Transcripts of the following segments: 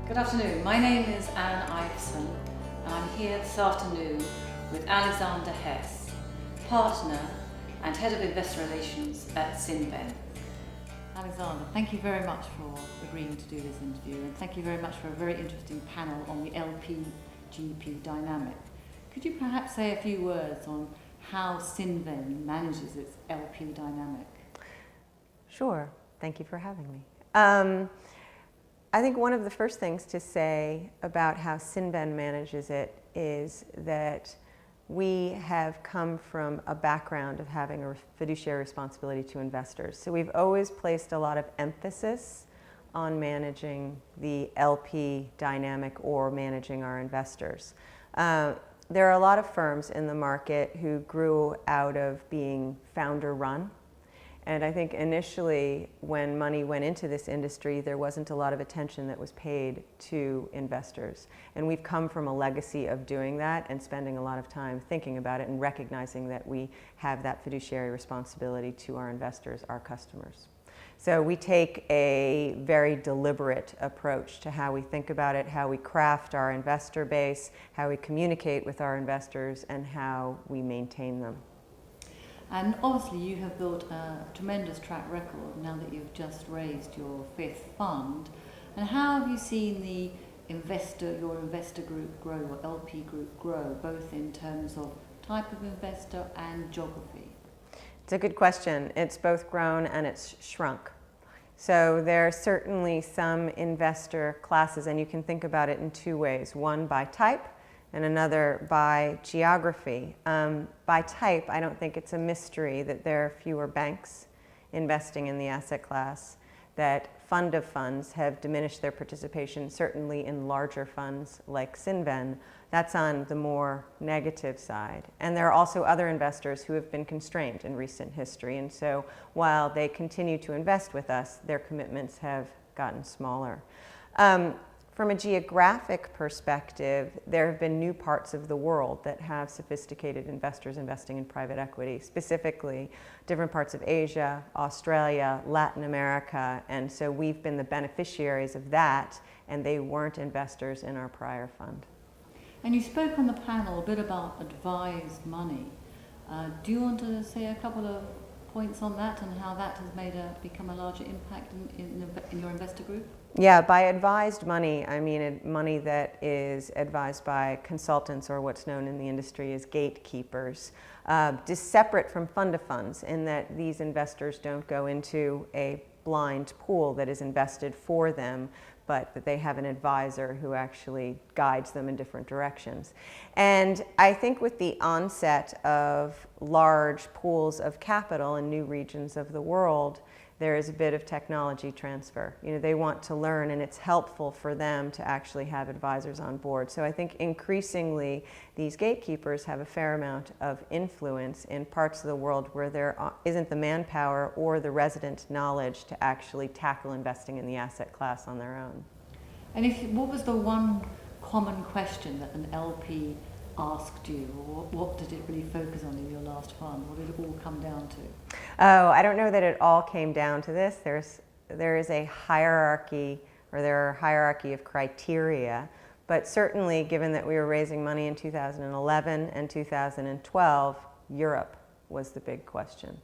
Good afternoon. My name is Anne Iveson and I'm here this afternoon with Alexandra Hess, Partner and Head of Investor Relations at Cinven. Alexandra, thank you very much for agreeing to do this interview, and thank you very much for a very interesting panel on the LP-GP dynamic. Could you perhaps say a few words on how Cinven manages its LP dynamic? Sure. Thank you for having me. I think one of the first things to say about how Cinven manages it is that we have come from a background of having a fiduciary responsibility to investors. So we've always placed a lot of emphasis on managing the LP dynamic or managing our investors. There are a lot of firms in the market who grew out of being founder-run. And I think initially when money went into this industry, there wasn't a lot of attention that was paid to investors. And we've come from a legacy of doing that and spending a lot of time thinking about it and recognizing that we have that fiduciary responsibility to our investors, our customers. So we take a very deliberate approach to how we think about it, how we craft our investor base, how we communicate with our investors, and how we maintain them. And obviously you have built a tremendous track record now that you've just raised your fifth fund. And how have you seen your investor group grow, or LP group grow, both in terms of type of investor and geography? It's a good question. It's both grown and it's shrunk. So there are certainly some investor classes, and you can think about it in two ways. One by type, and another by geography. By type, I don't think it's a mystery that there are fewer banks investing in the asset class, that fund of funds have diminished their participation, certainly in larger funds like Cinven. That's on the more negative side. And there are also other investors who have been constrained in recent history. And so while they continue to invest with us, their commitments have gotten smaller. From a geographic perspective, there have been new parts of the world that have sophisticated investors investing in private equity, specifically different parts of Asia, Australia, Latin America, and so we've been the beneficiaries of that, and they weren't investors in our prior fund. And you spoke on the panel a bit about advised money. Do you want to say a couple of points on that and how that has become a larger impact in your investor group? Yeah, by advised money, I mean money that is advised by consultants, or what's known in the industry as gatekeepers, just separate from fund of funds, in that these investors don't go into a blind pool that is invested for them, but that they have an advisor who actually guides them in different directions. And I think with the onset of large pools of capital in new regions of the world, there is a bit of technology transfer. You know, they want to learn, and it's helpful for them to actually have advisors on board. So I think increasingly these gatekeepers have a fair amount of influence in parts of the world where there isn't the manpower or the resident knowledge to actually tackle investing in the asset class on their own. And what was the one common question that an LP asked you, or what did it really focus on in your last fund? What did it all come down to? Oh, I don't know that it all came down to this. There is a hierarchy, or there are a hierarchy of criteria, but certainly given that we were raising money in 2011 and 2012, Europe was the big question.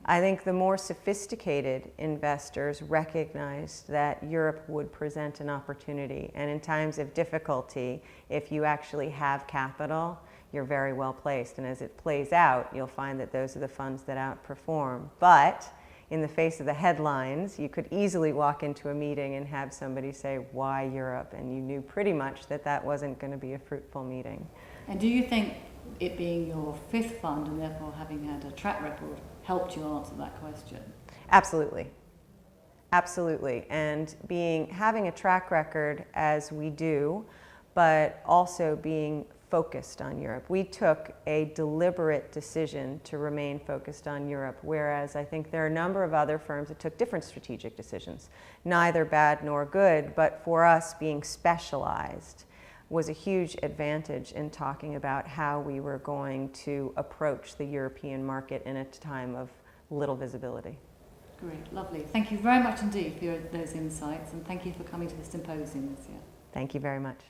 I think the more sophisticated investors recognized that Europe would present an opportunity, and in times of difficulty, if you actually have capital, you're very well placed. And as it plays out, you'll find that those are the funds that outperform. But in the face of the headlines, you could easily walk into a meeting and have somebody say, "Why Europe?" And you knew pretty much that that wasn't going to be a fruitful meeting. And do you think it being your fifth fund and therefore having had a track record helped you answer that question? Absolutely. Absolutely. And having a track record as we do, but also being focused on Europe. We took a deliberate decision to remain focused on Europe, whereas I think there are a number of other firms that took different strategic decisions. Neither bad nor good, but for us, being specialized was a huge advantage in talking about how we were going to approach the European market in a time of little visibility. Great, lovely. Thank you very much indeed for those insights, and thank you for coming to the symposium this year. Thank you very much.